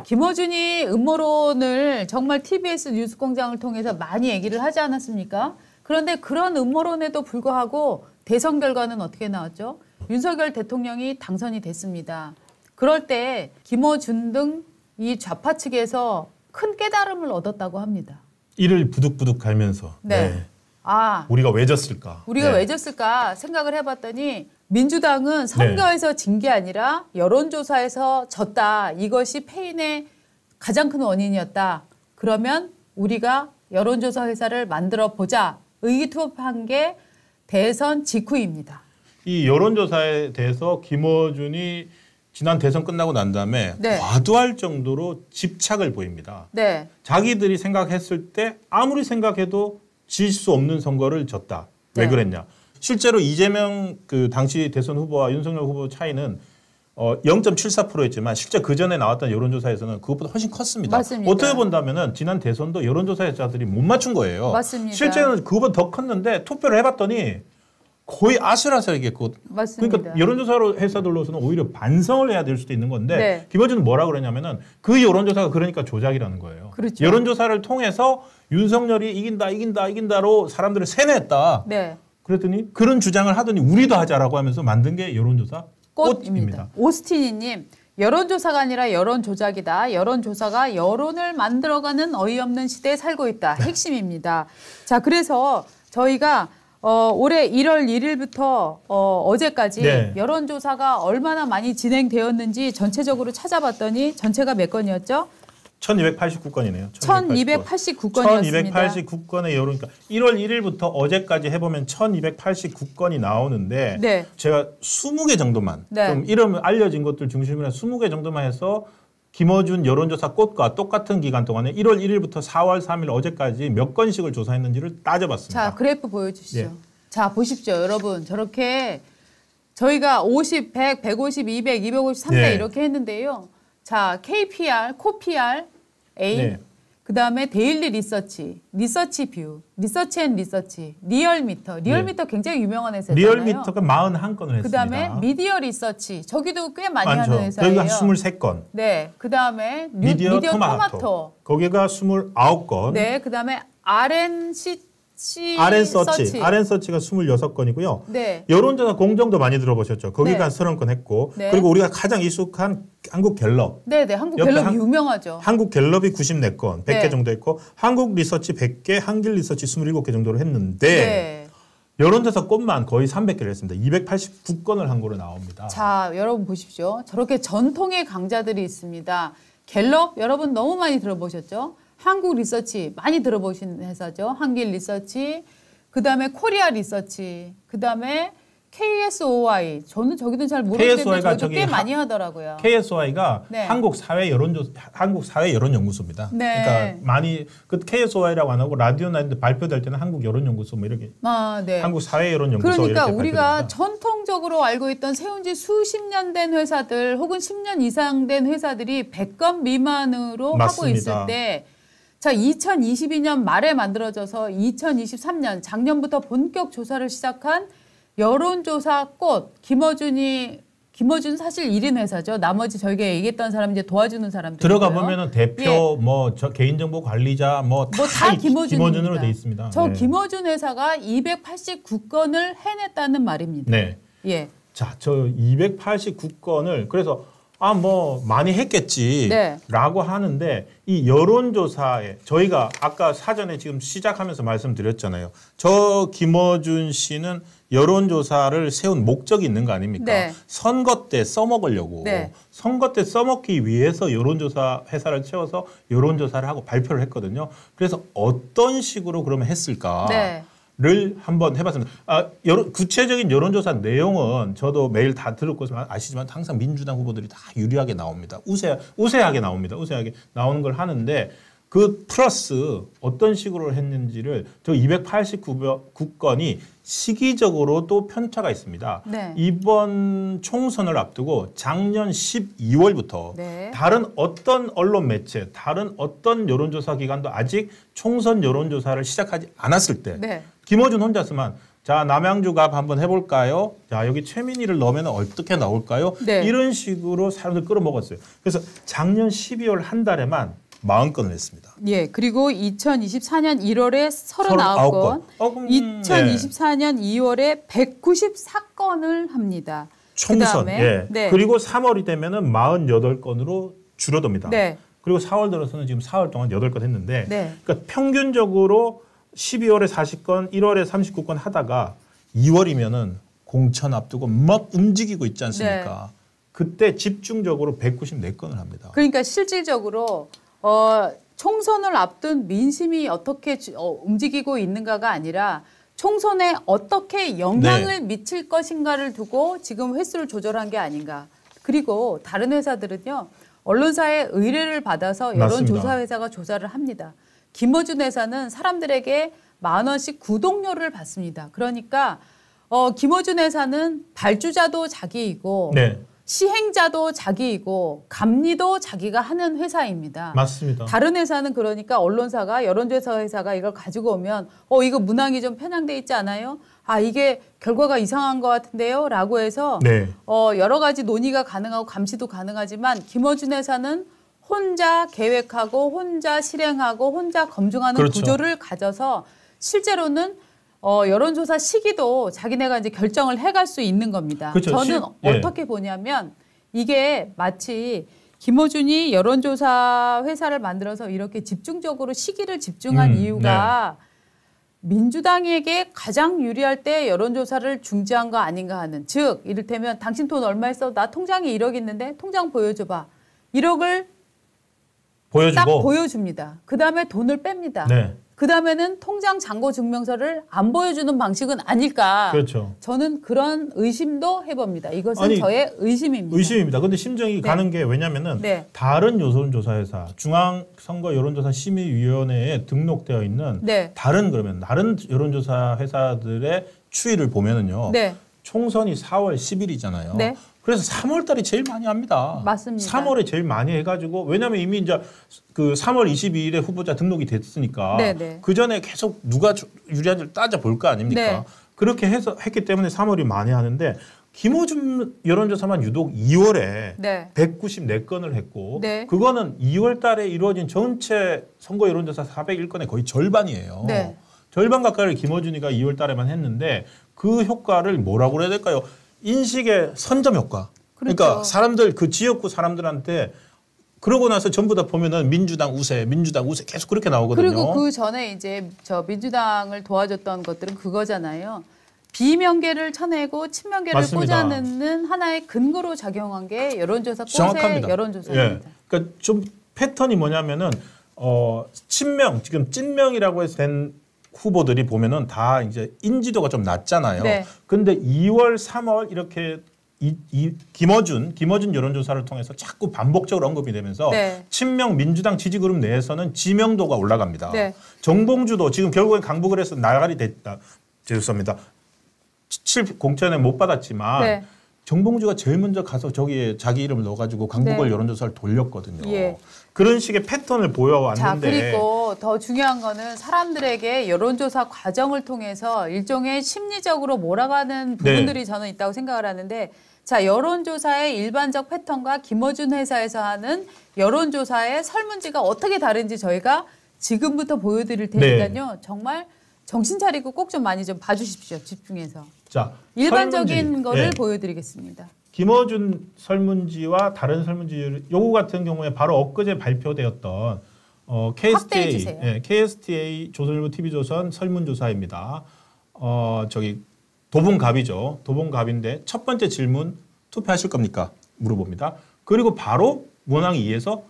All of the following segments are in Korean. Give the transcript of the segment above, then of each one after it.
김어준이 음모론을 정말 TBS 뉴스공장을 통해서 많이 얘기를 하지 않았습니까? 그런데 그런 음모론에도 불구하고 대선 결과는 어떻게 나왔죠? 윤석열 대통령이 당선이 됐습니다. 그럴 때 김어준 등 이 좌파 측에서 큰 깨달음을 얻었다고 합니다. 이를 부득부득 갈면서 네. 우리가 왜 졌을까? 우리가 왜 졌을까 생각을 해봤더니 민주당은 선거에서 진 게 아니라 여론조사에서 졌다. 이것이 패인의 가장 큰 원인이었다. 그러면 우리가 여론조사 회사를 만들어 보자. 의기투합한 게 대선 직후입니다. 이 여론조사에 대해서 김어준이 지난 대선 끝나고 난 다음에 과도할 정도로 집착을 보입니다. 네. 자기들이 생각했을 때 아무리 생각해도 질 수 없는 선거를 졌다. 왜 그랬냐? 실제로 이재명 그 당시 대선 후보와 윤석열 후보 차이는 0.74%였지만 실제 그 전에 나왔던 여론조사에서는 그것보다 훨씬 컸습니다. 맞습니다. 어떻게 본다면은 지난 대선도 여론조사자들이 못 맞춘 거예요. 맞습니다. 실제는 그것보다 더 컸는데 투표를 해봤더니 거의 아슬아슬하게 맞습니다. 그러니까 여론조사 회사들로서는 오히려 반성을 해야 될 수도 있는 건데 김어준은 뭐라 그러냐면은 그 여론조사가 그러니까 조작이라는 거예요. 그렇죠. 여론조사를 통해서 윤석열이 이긴다로 사람들을 세뇌했다. 그랬더니 그런 주장을 하더니 우리도 하자라고 하면서 만든 게 여론조사 꽃입니다. 오스티니님. 여론조사가 아니라 여론조작이다. 여론조사가 여론을 만들어가는 어이없는 시대에 살고 있다. 핵심입니다. 자, 그래서 저희가 올해 1월 1일부터 어제까지 여론조사가 얼마나 많이 진행되었는지 전체적으로 찾아봤더니 전체가 몇 건이었죠? 1289건이네요. 1289건이었습니다. 1289건의 여론, 그러니까 1월 1일부터 어제까지 해보면 1289건이 나오는데 제가 20개 정도만 좀 이름 알려진 것들 중심으로 20개 정도만 해서 김어준 여론조사 꽃과 똑같은 기간 동안에 1월 1일부터 4월 3일 어제까지 몇 건씩을 조사했는지를 따져봤습니다. 자, 그래프 보여주시죠. 자, 보십시오. 여러분, 저렇게 저희가 50, 100, 150, 200, 250, 300 이렇게 했는데요. 자, KPR, 코PR, A, 그다음에 데일리 리서치, 리서치 뷰, 리서치 앤 리서치, 리얼미터. 리얼미터 굉장히 유명한 회사잖아요. 리얼미터가 41건을 했습니다. 그다음에 미디어 리서치. 저기도 꽤 많이 많죠. 하는 회사예요. 여기가 23건. 네. 그다음에 미디어 토마토. 거기가 29건. 네. 그다음에 RNCC RN서치. RN서치가 26건이고요. 여론조사 공정도 많이 들어보셨죠. 거기가 30건 했고. 그리고 우리가 가장 익숙한 한국갤럽. 한국갤럽 유명하죠. 한국갤럽이 94건, 100개 정도 했고 한국 리서치 100개, 한길 리서치 27개 정도로 했는데 여론조사 꽃만 거의 300개를 했습니다. 289건을 한 거로 나옵니다. 자, 여러분 보십시오. 저렇게 전통의 강자들이 있습니다. 갤럽 여러분 너무 많이 들어보셨죠? 한국 리서치 많이 들어보신 회사죠. 한길 리서치, 그다음에 코리아 리서치, 그다음에 KSOI. 저는 저기도 잘 모르겠는데 저기도 꽤 많이 하더라고요. KSOI가 한국 사회 여론연구소입니다. 그러니까 많이 그 KSOI라고 안 하고 라디오 나인데 발표될 때는 한국 여론연구소 뭐 이렇게 한국 사회 여론연구소 그러니까 이렇게 우리가 발표됩니다. 전통적으로 알고 있던 세운 지 수십 년 된 회사들 혹은 10년 이상 된 회사들이 100건 미만으로 하고 있을 때 자, 2022년 말에 만들어져서 2023년 작년부터 본격 조사를 시작한 여론조사 꽃 김어준 사실 1인 회사죠. 나머지 저희가 얘기했던 사람 이제 도와주는 사람들 들어가 보면은 대표 개인정보 관리자 다 김어준으로 돼 있습니다. 저 김어준 회사가 289건을 해냈다는 말입니다. 자, 저 289건을 그래서 많이 했겠지라고 하는데 이 여론조사에 저희가 아까 사전에 지금 시작하면서 말씀드렸잖아요. 저 김어준 씨는 여론조사를 세운 목적이 있는 거 아닙니까? 선거 때 써먹으려고. 선거 때 써먹기 위해서 여론조사 회사를 채워서 여론조사를 하고 발표를 했거든요. 그래서 어떤 식으로 그러면 했을까? 를 한번 해봤습니다. 구체적인 여론조사 내용은 저도 매일 다 들었고 아시지만 항상 민주당 후보들이 다 유리하게 나옵니다. 우세하게 나옵니다. 우세하게 나오는 걸 하는데 그 플러스 어떤 식으로 했는지를 저 289건이 시기적으로 또 편차가 있습니다. 이번 총선을 앞두고 작년 12월부터 다른 어떤 언론 매체, 다른 어떤 여론조사 기관도 아직 총선 여론조사를 시작하지 않았을 때 김어준 혼자서만 자, 남양주갑 한번 해볼까요? 자, 여기 최민희를 넣으면 어떻게 나올까요? 네. 이런 식으로 사람들 끌어먹었어요. 그래서 작년 12월 한 달에만 40건을 했습니다. 예, 그리고 2024년 1월에 39건, 2024년 2월에 194건을 합니다. 총선. 예. 네. 그리고 3월이 되면은 48건으로 줄어듭니다. 네. 그리고 4월 들어서는 지금 4월 동안 8건 했는데, 네. 그러니까 평균적으로 12월에 40건, 1월에 39건 하다가 2월이면은 공천 앞두고 막 움직이고 있지 않습니까? 네. 그때 집중적으로 194건을 합니다. 그러니까 실질적으로 총선을 앞둔 민심이 어떻게 움직이고 있는가가 아니라 총선에 어떻게 영향을 미칠 것인가를 두고 지금 횟수를 조절한 게 아닌가. 그리고 다른 회사들은요. 언론사의 의뢰를 받아서 여론조사 회사가 조사를 합니다. 김어준 회사는 사람들에게 10,000원씩 구독료를 받습니다. 그러니까 김어준 회사는 발주자도 자기이고 네. 시행자도 자기이고 감리도 자기가 하는 회사입니다. 맞습니다. 다른 회사는 그러니까 언론사가 여론조사 회사가 이걸 가지고 오면 이거 문항이 좀 편향돼 있지 않아요? 아 이게 결과가 이상한 것 같은데요? 라고 해서 네. 여러 가지 논의가 가능하고 감시도 가능하지만 김어준 회사는 혼자 계획하고 혼자 실행하고 혼자 검증하는 그렇죠. 구조를 가져서 실제로는 여론조사 시기도 자기네가 이제 결정을 해갈 수 있는 겁니다. 그렇죠. 저는 어떻게 보냐면 이게 마치 김어준이 여론조사 회사를 만들어서 이렇게 집중적으로 시기를 집중한 이유가 민주당에게 가장 유리할 때 여론조사를 중지한 거 아닌가 하는, 즉 이를테면 당신 돈 얼마 있어? 나 통장에 1억 있는데 통장 보여줘봐. 1억을 보여주고 딱 보여줍니다. 그다음에 돈을 뺍니다. 네. 그다음에는 통장 잔고 증명서를 안 보여주는 방식은 아닐까. 그렇죠. 저는 그런 의심도 해봅니다. 이것은 저의 의심입니다. 의심입니다. 근데 심정이 가는 게 왜냐면은 다른 여론조사회사, 중앙선거 여론조사 심의위원회에 등록되어 있는 다른 여론조사 회사들의 추이를 보면은요. 총선이 4월 10일이잖아요. 네. 그래서 3월 달이 제일 많이 합니다. 맞습니다. 3월에 제일 많이 해가지고, 왜냐하면 이미 이제 그 3월 22일에 후보자 등록이 됐으니까 그 전에 계속 누가 유리한지를 따져 볼 거 아닙니까? 그렇게 해서 했기 때문에 3월이 많이 하는데, 김어준 여론조사만 유독 2월에 194건을 했고, 그거는 2월 달에 이루어진 전체 선거 여론조사 401건의 거의 절반이에요. 절반 가까이를 김어준이가 2월 달에만 했는데, 그 효과를 뭐라고 해야 될까요? 인식의 선점 효과. 그러니까 사람들, 그 지역구 사람들한테 그러고 나서 전부 다 보면은 민주당 우세 계속 그렇게 나오거든요. 그리고 그 전에 이제 민주당을 도와줬던 것들은 그거잖아요. 비명계를 쳐내고 친명계를 꽂아넣는 하나의 근거로 작용한 게 여론조사 꽃의 여론조사입니다. 그러니까 좀 패턴이 뭐냐면은 지금 찐명이라고 해서 된 후보들이 보면은 다 이제 인지도가 좀 낮잖아요. 근데 2월, 3월 이렇게 김어준 여론조사를 통해서 자꾸 반복적으로 언급이 되면서 친명 민주당 지지그룹 내에서는 지명도가 올라갑니다. 정봉주도 지금 결국엔 강북을 해서 나가리 됐다. 죄송합니다. 공천에 못 받았지만 정봉주가 제일 먼저 가서 저기에 자기 이름을 넣어가지고 강북을 여론조사를 돌렸거든요. 그런 식의 패턴을 보여왔는데. 자, 그리고 더 중요한 거는 사람들에게 여론조사 과정을 통해서 일종의 심리적으로 몰아가는 부분들이 저는 있다고 생각을 하는데, 자, 여론조사의 일반적 패턴과 김어준 회사에서 하는 여론조사의 설문지가 어떻게 다른지 저희가 지금부터 보여드릴 테니까요. 정말 정신 차리고 꼭 좀 많이 좀 봐주십시오. 집중해서. 자, 일반적인 거를 보여드리겠습니다. 김어준 설문지와 다른 설문지, 요거 같은 경우에 바로 엊그제 발표되었던 KSTA 조선일보 TV조선 설문조사입니다. 도봉갑이죠. 도봉갑인데 첫 번째 질문, 투표하실 겁니까? 물어봅니다. 그리고 바로 문항 2에서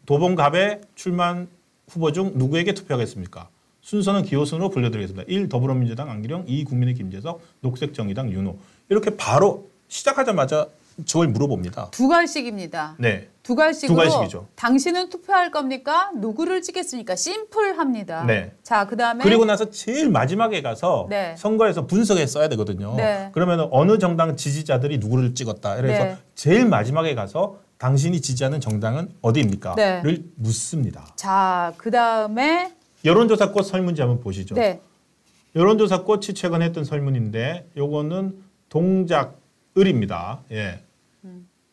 도봉갑에 출마한 후보 중 누구에게 투표하겠습니까? 순서는 기호순으로 불려드리겠습니다. 1. 더불어민주당 안기령, 2. 국민의 김재석, 녹색정의당 윤호. 이렇게 바로 시작하자마자 저걸 물어봅니다. 두 갈씩입니다. 두 갈씩이죠. 당신은 투표할 겁니까? 누구를 찍겠습니까? 심플합니다. 자, 그다음에 그리고 나서 제일 마지막에 가서 선거에서 분석해 써야 되거든요. 그러면 어느 정당 지지자들이 누구를 찍었다. 그래서 제일 마지막에 가서 당신이 지지하는 정당은 어디입니까? 를 묻습니다. 자, 그다음에 여론조사 꽃 설문지 한번 보시죠. 여론조사 꽃이 최근 했던 설문인데 요거는 동작을입니다. 예.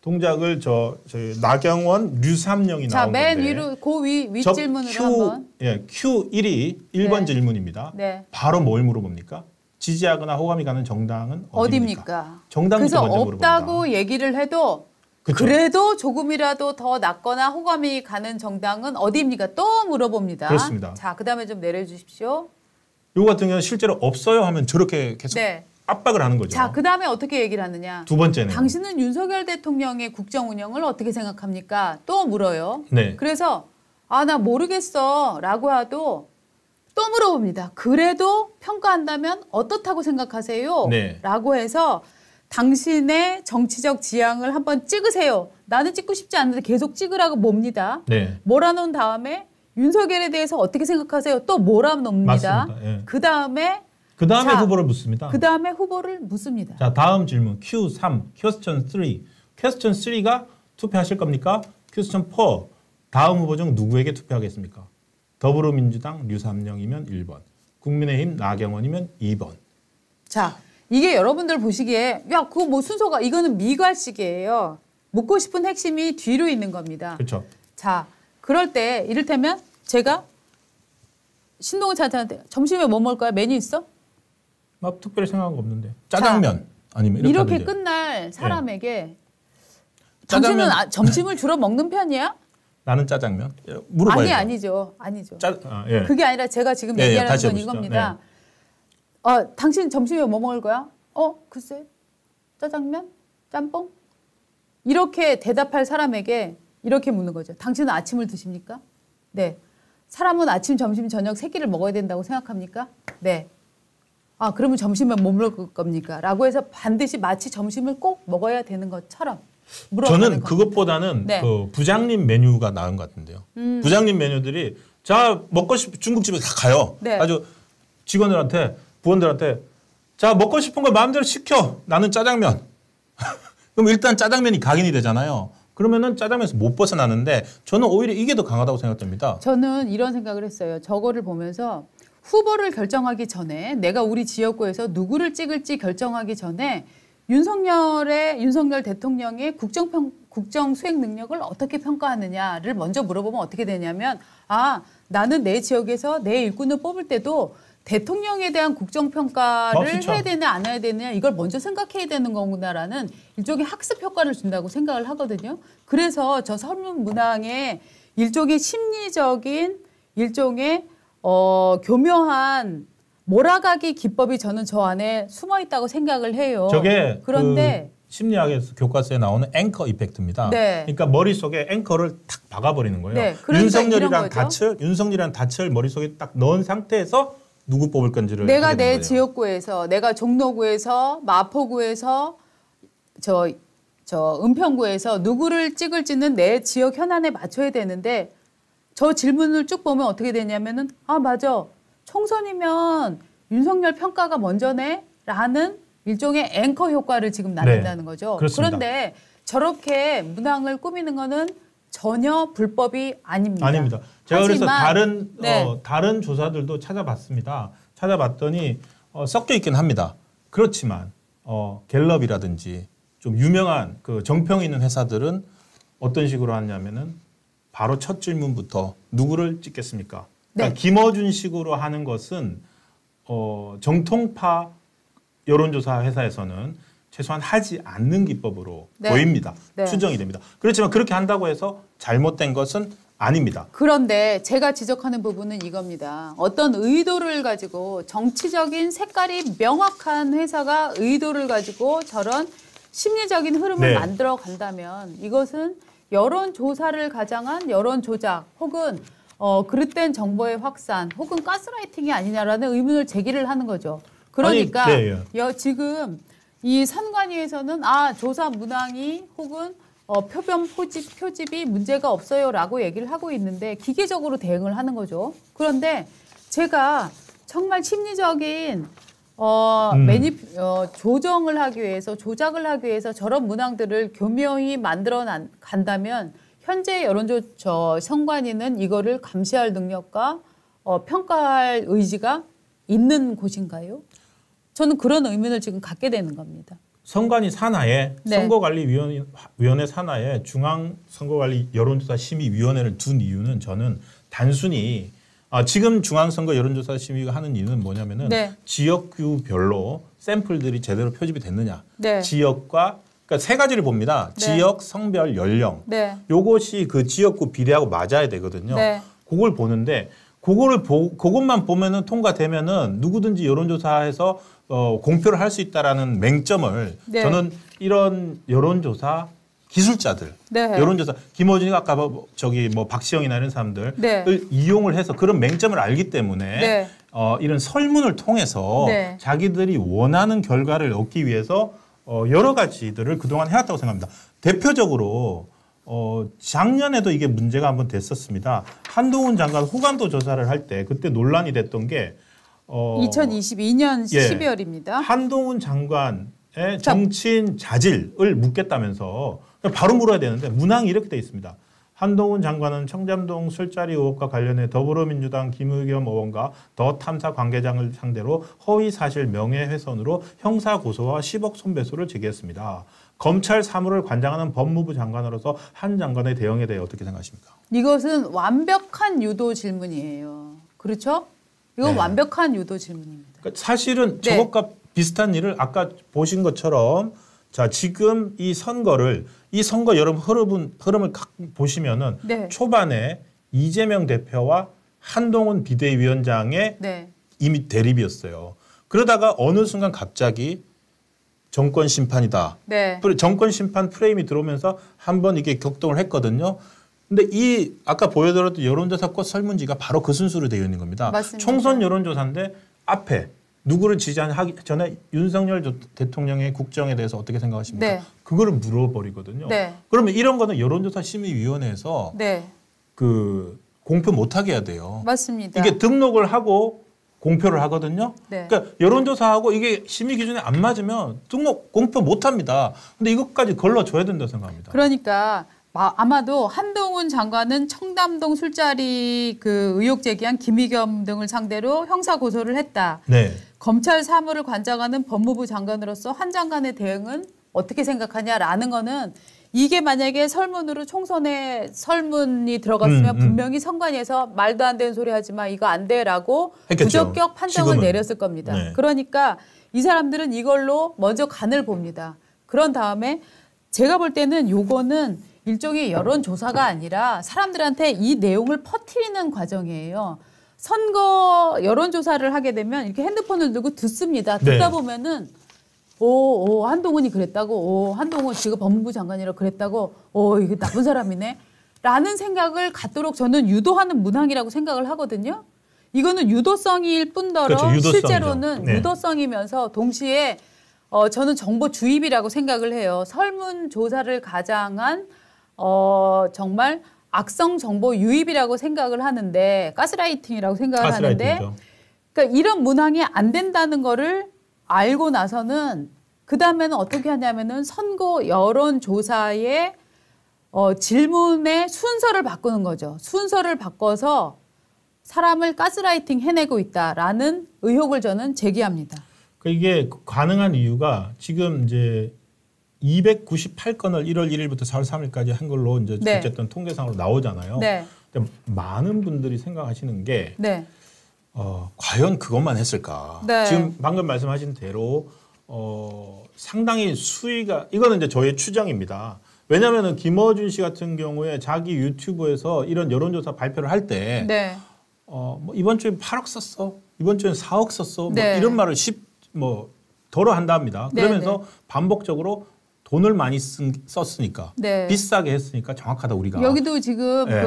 동작을 저희 나경원 류삼영이 나온 건데. 맨 위로 위 질문으로 한번. 예, Q1이 1번 질문입니다. 네. 바로 뭘 물어봅니까? 지지하거나 호감이 가는 정당은 어디입니까? 정당부터 그래서 먼저 물어봅니다. 없다고 얘기를 해도 그쵸? 그래도 조금이라도 더 낫거나 호감이 가는 정당은 어디입니까? 또 물어봅니다. 그렇습니다. 자, 그다음에 좀 내려주십시오. 요 같은 경우는 실제로 없어요 하면 저렇게 계속 압박을 하는 거죠. 자, 그다음에 어떻게 얘기를 하느냐. 두 번째는. 당신은 윤석열 대통령의 국정 운영을 어떻게 생각합니까? 또 물어요. 네. 그래서 나 모르겠어 라고 해도 또 물어봅니다. 그래도 평가한다면 어떻다고 생각하세요? 네. 라고 해서 당신의 정치적 지향을 한번 찍으세요. 나는 찍고 싶지 않은데 계속 찍으라고 봅니다. 네. 몰아놓은 다음에 윤석열에 대해서 어떻게 생각하세요? 또 몰아놓습니다. 예. 그 다음에 후보를 묻습니다. 그 다음에 후보를 묻습니다. 자, 다음 질문 Q3, 퀘스천 3. 퀘스천 3가 투표하실 겁니까? 퀘스천 4, 다음 후보 중 누구에게 투표하겠습니까? 더불어민주당 류삼영이면 1번, 국민의힘 나경원이면 2번. 자, 이게 여러분들 보시기에 야, 그거 뭐 순서가 이거는 미괄식이에요. 묻고 싶은 핵심이 뒤로 있는 겁니다. 그렇죠. 자, 그럴 때 이를테면 제가 신동훈 차장한테 점심에 뭐 먹을까요? 메뉴 있어? 막 특별히 생각한 거 없는데. 짜장면 아니면 이렇게 끝날 사람에게 당신은 점심을 주로 먹는 편이야? 나는 짜장면. 물어봐야죠. 아니죠. 예. 그게 아니라 제가 지금 얘기하는 건 해보시죠. 이겁니다. 당신 점심에 뭐 먹을 거야? 글쎄, 짜장면? 짬뽕? 이렇게 대답할 사람에게 이렇게 묻는 거죠. 당신은 아침을 드십니까? 네. 사람은 아침, 점심, 저녁 세 끼를 먹어야 된다고 생각합니까? 네. 그러면 점심에 뭐 먹을 겁니까? 라고 해서 반드시 마치 점심을 꼭 먹어야 되는 것처럼 저는 그것보다는 그 부장님 메뉴가 나은 것 같은데요. 부장님 메뉴들이 자 먹고 싶은 중국집에 다 가요. 네. 아주 직원들한테 부원들한테 자 먹고 싶은 거 마음대로 시켜. 나는 짜장면. 그럼 일단 짜장면이 각인이 되잖아요. 그러면은 짜장면에서 못 벗어나는데 저는 오히려 이게 더 강하다고 생각됩니다. 저는 이런 생각을 했어요. 저거를 보면서 후보를 결정하기 전에 내가 우리 지역구에서 누구를 찍을지 결정하기 전에 윤석열 대통령의 국정 수행 능력을 어떻게 평가하느냐를 먼저 물어보면 어떻게 되냐면 나는 내 지역에서 내 일꾼을 뽑을 때도 대통령에 대한 국정평가를 해야 되냐 안 해야 되냐 이걸 먼저 생각해야 되는 거구나라는 일종의 학습 효과를 준다고 생각을 하거든요. 그래서 저 설문 문항에 일종의 심리적인 일종의 교묘한 몰아가기 기법이 저는 저 안에 숨어 있다고 생각을 해요. 저게 그런데 심리학에서 교과서에 나오는 앵커 이펙트입니다. 네. 그러니까 머릿속에 앵커를 탁 박아버리는 거예요. 네. 그러니까 윤석열이란 닻을 머릿속에 딱 넣은 상태에서 누구 뽑을 건지를 내가 내 거예요. 지역구에서 내가 종로구에서 마포구에서 저 은평구에서 누구를 찍을지는 내 지역 현안에 맞춰야 되는데 저 질문을 쭉 보면 어떻게 되냐면은 맞아. 총선이면 윤석열 평가가 먼저네? 라는 일종의 앵커 효과를 지금 나눈다는 거죠. 그렇습니다. 그런데 저렇게 문항을 꾸미는 거는 전혀 불법이 아닙니다. 아닙니다. 제가 그래서 다른 조사들도 찾아봤습니다. 찾아봤더니 섞여 있긴 합니다. 그렇지만 갤럽이라든지 좀 유명한 그 정평이 있는 회사들은 어떤 식으로 하냐면은 바로 첫 질문부터 누구를 찍겠습니까? 그러니까 김어준식으로 하는 것은 정통파 여론조사 회사에서는 최소한 하지 않는 기법으로 보입니다. 추정이 됩니다. 그렇지만 그렇게 한다고 해서 잘못된 것은 아닙니다. 그런데 제가 지적하는 부분은 이겁니다. 어떤 의도를 가지고 정치적인 색깔이 명확한 회사가 의도를 가지고 저런 심리적인 흐름을 만들어 간다면 이것은 여론조사를 가장한 여론조작 혹은 그릇된 정보의 확산 혹은 가스라이팅이 아니냐라는 의문을 제기를 하는 거죠. 그러니까 지금 이 선관위에서는 조사 문항이 혹은 표변 표집이 문제가 없어요라고 얘기를 하고 있는데 기계적으로 대응을 하는 거죠. 그런데 제가 정말 심리적인 조정을 하기 위해서 조작을 하기 위해서 저런 문항들을 교묘히 만들어 간다면 현재 선관위는 이거를 감시할 능력과 평가할 의지가 있는 곳인가요? 저는 그런 의문을 지금 갖게 되는 겁니다. 선관위 산하에 네. 선거관리위원회 산하에 중앙선거관리 여론조사심의위원회를 둔 이유는 저는 단순히 지금 중앙선거 여론조사심의가 하는 이유는 뭐냐면은 네. 지역구별로 샘플들이 제대로 표집이 됐느냐. 네. 지역과 그러니까 세 가지를 봅니다. 네. 지역, 성별, 연령. 네. 요것이 그 지역구 비례하고 맞아야 되거든요. 네. 그걸 보는데 그것만 보면은 통과되면은 누구든지 여론조사에서 공표를 할 수 있다라는 맹점을 네. 저는 이런 여론조사 기술자들, 네. 여론조사 김어준이가 아까 박시영이나 이런 사람들을 네. 이용을 해서 그런 맹점을 알기 때문에 네. 이런 설문을 통해서 네. 자기들이 원하는 결과를 얻기 위해서 여러 가지들을 그동안 해왔다고 생각합니다. 대표적으로 작년에도 이게 문제가 한번 됐었습니다. 한동훈 장관 호감도 조사를 할 때 그때 논란이 됐던 게 2022년 12월입니다. 한동훈 장관의 정치인 자질을 묻겠다면서 바로 물어야 되는데 문항이 이렇게 돼 있습니다. 한동훈 장관은 청담동 술자리 의혹과 관련해 더불어민주당 김의겸 의원과 더 탐사 관계장을 상대로 허위 사실 명예훼손으로 형사 고소와 10억 손배소를 제기했습니다. 검찰 사무를 관장하는 법무부 장관으로서 한 장관의 대응에 대해 어떻게 생각하십니까? 이것은 완벽한 유도 질문이에요. 그렇죠? 이건 네. 완벽한 유도 질문입니다. 그러니까 사실은 네. 저것과 비슷한 일을 아까 보신 것처럼 자 지금 이 선거 여름 흐름을 보시면은 네. 초반에 이재명 대표와 한동훈 비대위원장의 네. 이미 대립이었어요. 그러다가 어느 순간 갑자기 정권 심판이다. 네. 정권 심판 프레임이 들어오면서 한번 이게 격동을 했거든요. 근데 이 아까 보여드렸던 여론조사 꽃 설문지가 바로 그 순서로 되어 있는 겁니다. 맞습니다. 총선 여론조사인데 앞에 누구를 지지하기 전에 윤석열 대통령의 국정에 대해서 어떻게 생각하십니까? 네. 그거를 물어버리거든요. 네. 그러면 이런 거는 여론조사 심의위원회에서 네. 그 공표 못하게 해야 돼요. 맞습니다. 이게 등록을 하고 공표를 하거든요. 네. 그러니까 여론조사하고 이게 심의 기준에 안 맞으면 공표 못합니다. 근데 이것까지 걸러줘야 된다고 생각합니다. 그러니까 아마도 한동훈 장관은 청담동 술자리 그 의혹 제기한 김의겸 등을 상대로 형사 고소를 했다. 네. 검찰 사무를 관장하는 법무부 장관으로서 한 장관의 대응은 어떻게 생각하냐라는 거는 이게 만약에 설문으로 총선에 설문이 들어갔으면 분명히 선관위에서 말도 안 되는 소리 하지 마 이거 안 돼라고 했겠죠. 부적격 판정을 지금은. 내렸을 겁니다. 네. 그러니까 이 사람들은 이걸로 먼저 간을 봅니다. 그런 다음에 제가 볼 때는 요거는 일종의 여론조사가 아니라 사람들한테 이 내용을 퍼뜨리는 과정이에요. 선거 여론조사를 하게 되면 이렇게 핸드폰을 들고 듣습니다. 듣다 네. 보면은 한동훈이 그랬다고, 한동훈 지금 법무부 장관이라 그랬다고, 이게 나쁜 사람이네. 라는 생각을 갖도록 저는 유도하는 문항이라고 생각을 하거든요. 이거는 유도성일 뿐더러 그렇죠, 유도성이죠. 실제로는 네. 유도성이면서 동시에 저는 정보 주입이라고 생각을 해요. 설문조사를 가장한 정말 악성 정보 유입이라고 생각을 하는데 가스라이팅이라고 생각을 하는데 그러니까 이런 문항이 안 된다는 거를 알고 나서는 그다음에는 어떻게 하냐면은 선거 여론조사의 질문의 순서를 바꾸는 거죠. 순서를 바꿔서 사람을 가스라이팅 해내고 있다라는 의혹을 저는 제기합니다. 이게 가능한 이유가 지금 이제 298건을 1월 1일부터 4월 3일까지 한 걸로 이제 네. 어쨌든 통계상으로 나오잖아요. 네. 근데 많은 분들이 생각하시는 게 네. 과연 그것만 했을까? 네. 지금 방금 말씀하신 대로 상당히 수위가 이거는 이제 저의 추정입니다. 왜냐하면은 김어준 씨 같은 경우에 자기 유튜브에서 이런 여론조사 발표를 할 때 네. 뭐 이번 주에 8억 썼어, 이번 주에 4억 썼어, 네. 뭐 이런 말을 덜어 한다 합니다. 네, 그러면서 반복적으로 돈을 많이 썼으니까 네. 비싸게 했으니까 정확하다 우리가. 여기도 지금 네.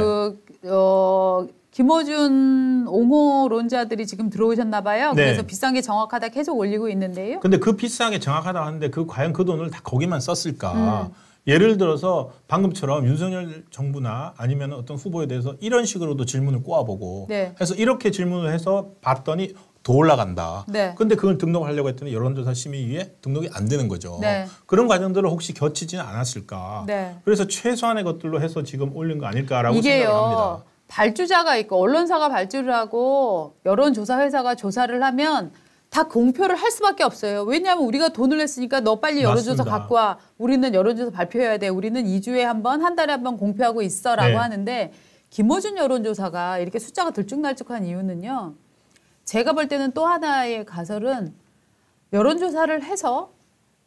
김어준 옹호론자들이 지금 들어오셨나 봐요. 네. 그래서 비싼 게 정확하다 계속 올리고 있는데요. 근데 그 비싼 게 정확하다 하는데 과연 그 돈을 다 거기만 썼을까? 예를 들어서 방금처럼 윤석열 정부나 아니면 어떤 후보에 대해서 이런 식으로도 질문을 꼬아보고 네. 해서 이렇게 질문을 해서 봤더니 더 올라간다. 네. 근데 그걸 등록하려고 했더니 여론조사 심의위에 등록이 안 되는 거죠. 네. 그런 과정들을 혹시 겹치지는 않았을까. 네. 그래서 최소한의 것들로 해서 지금 올린 거 아닐까라고 이게요. 생각을 합니다. 발주자가 있고 언론사가 발주를 하고 여론조사 회사가 조사를 하면 다 공표를 할 수밖에 없어요. 왜냐하면 우리가 돈을 냈으니까 너 빨리 여론조사 맞습니다. 갖고 와. 우리는 여론조사 발표해야 돼. 우리는 2주에 한 번, 한 달에 한 번 공표하고 있어라고 네. 하는데 김어준 여론조사가 이렇게 숫자가 들쭉날쭉한 이유는요. 제가 볼 때는 또 하나의 가설은 여론조사를 해서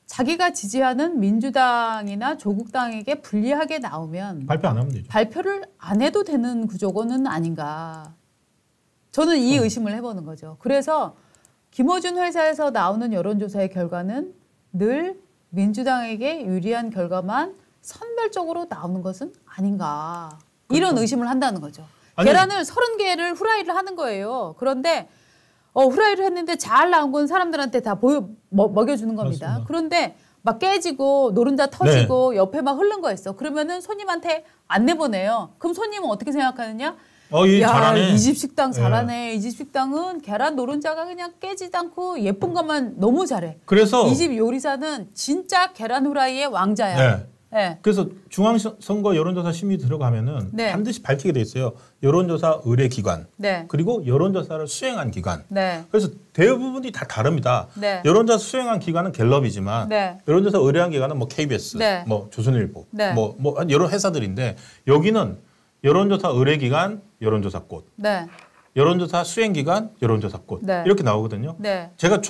자기가 지지하는 민주당이나 조국당에게 불리하게 나오면 발표 안 하면 되죠. 발표를 안 해도 되는 구조는 아닌가. 저는 이 의심을 해보는 거죠. 그래서 김어준 회사에서 나오는 여론조사의 결과는 늘 민주당에게 유리한 결과만 선별적으로 나오는 것은 아닌가. 이런 그렇죠. 의심을 한다는 거죠. 아니, 계란을 30개를 후라이를 하는 거예요. 그런데 후라이를 했는데 잘 나온 건 사람들한테 다 먹여주는 겁니다. 맞습니다. 그런데 막 깨지고 노른자 터지고 옆에 막 흐른 거 있어. 그러면은 손님한테 안 내보내요. 그럼 손님은 어떻게 생각하느냐? 야, 잘하네. 이 집 식당 잘하네. 이 집 식당은 계란 노른자가 그냥 깨지도 않고 예쁜 것만 너무 잘해. 그래서 이 집 요리사는 진짜 계란 후라이의 왕자야. 네. 네. 그래서 중앙선거 여론조사 심의 들어가면 네. 반드시 밝히게 돼 있어요. 여론조사 의뢰기관 네. 그리고 여론조사를 수행한 기관. 네. 그래서 대부분이 다 다릅니다. 네. 여론조사 수행한 기관은 갤럽이지만 네. 여론조사 의뢰한 기관은 뭐 KBS, 네. 뭐 조선일보, 네. 뭐 여러 회사들인데 여기는 여론조사 의뢰기관, 여론조사꽃, 네. 여론조사 수행기관, 여론조사꽃 네. 이렇게 나오거든요. 네. 제가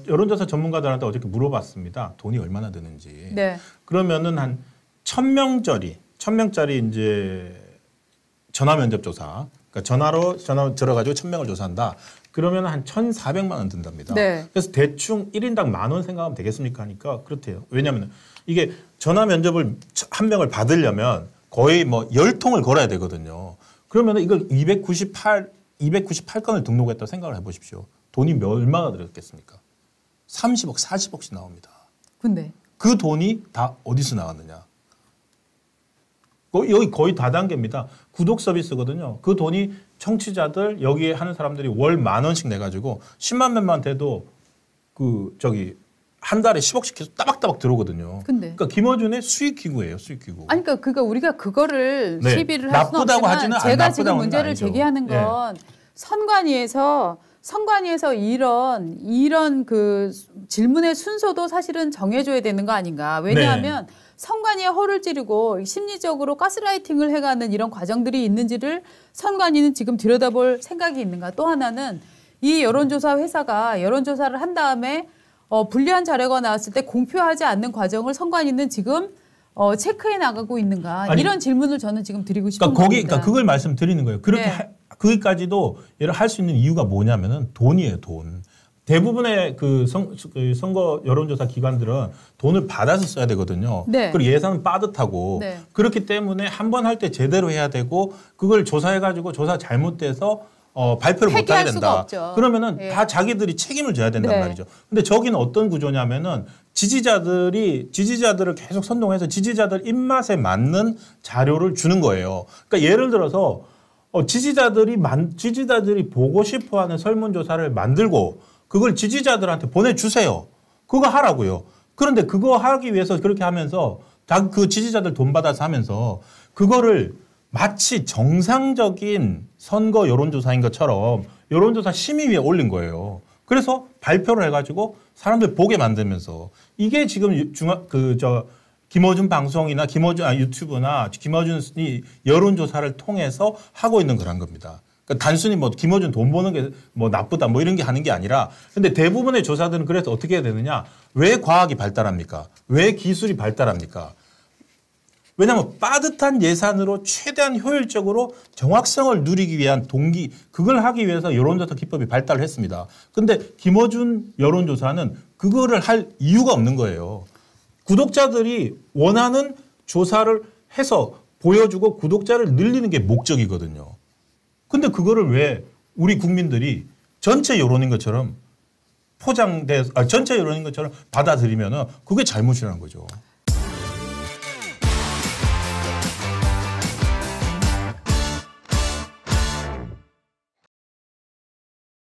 여론조사 전문가들한테 어저께 물어봤습니다. 돈이 얼마나 드는지. 네. 그러면은 한 1000명짜리 이제 전화 면접 조사. 그러니까 전화 들어가지고 1000명을 조사한다. 그러면 한 1,400만 원 든답니다. 네. 그래서 대충 1인당 10,000원 생각하면 되겠습니까? 하니까 그렇대요. 왜냐하면 이게 전화 면접을 한 명을 받으려면 거의 뭐 10통을 걸어야 되거든요. 그러면 이걸 298건을 등록했다고 생각을 해보십시오. 돈이 얼마나 들었겠습니까? 30억, 40억씩 나옵니다. 근데 그 돈이 다 어디서 나왔느냐? 여기 거의 다단계입니다. 구독 서비스거든요. 그 돈이 청취자들 여기에 하는 사람들이 월 10,000원씩 내가지고 10만 몇만 돼도 한 달에 10억씩 계속 따박따박 들어오거든요. 근데 그러니까 김어준의 수익 기구예요, 수익 기구. 아니 그러니까 우리가 그거를 네. 시비를 할 수는 나쁘다고 없지만 하지는 제가 지금 나쁘다고는 문제를 아니죠. 제기하는 건 선관위에서 이런 그 질문의 순서도 사실은 정해줘야 되는 거 아닌가. 왜냐하면 선관위에 허를 찌르고 심리적으로 가스라이팅을 해가는 이런 과정들이 있는지를 선관위는 지금 들여다볼 생각이 있는가. 또 하나는 이 여론조사 회사가 여론조사를 한 다음에 불리한 자료가 나왔을 때 공표하지 않는 과정을 선관위는 지금 체크해 나가고 있는가. 아니, 이런 질문을 저는 지금 드리고 싶은 겁니다. 그러니까 그걸 말씀드리는 거예요. 그렇게 거기까지도 할 수 있는 이유가 뭐냐면은 돈이에요, 돈. 대부분의 그 선거 여론조사 기관들은 돈을 받아서 써야 되거든요. 네. 그리고 예산은 빠듯하고 네. 그렇기 때문에 한 번 할 때 제대로 해야 되고 그걸 조사해가지고 조사 잘못돼서 발표를 못 하게 된다. 그러면은 다 자기들이 책임을 져야 된단 말이죠. 근데 저기는 어떤 구조냐면은 지지자들을 계속 선동해서 지지자들 입맛에 맞는 자료를 주는 거예요. 그러니까 예를 들어서 지지자들이 보고 싶어하는 설문조사를 만들고 그걸 지지자들한테 보내주세요. 그거 하라고요. 그런데 그거 하기 위해서 그렇게 하면서 그 지지자들 돈 받아서 하면서 그거를 마치 정상적인 선거 여론조사인 것처럼 여론조사 심의위에 올린 거예요. 그래서 발표를 해가지고 사람들 보게 만들면서 이게 지금 김어준 방송이나 유튜브나 김어준이 여론조사를 통해서 하고 있는 거란 겁니다. 그러니까 단순히 뭐 김어준 돈 버는 게 뭐 나쁘다 뭐 이런 게 하는 게 아니라 근데 대부분의 조사들은 그래서 어떻게 해야 되느냐? 왜 과학이 발달합니까? 왜 기술이 발달합니까? 왜냐하면 빠듯한 예산으로 최대한 효율적으로 정확성을 누리기 위한 그걸 하기 위해서 여론조사 기법이 발달을 했습니다. 근데 김어준 여론조사는 그거를 할 이유가 없는 거예요. 구독자들이 원하는 조사를 해서 보여주고 구독자를 늘리는 게 목적이거든요. 근데 그거를 왜 우리 국민들이 전체 여론인 것처럼 전체 여론인 것처럼 받아들이면은 그게 잘못이라는 거죠.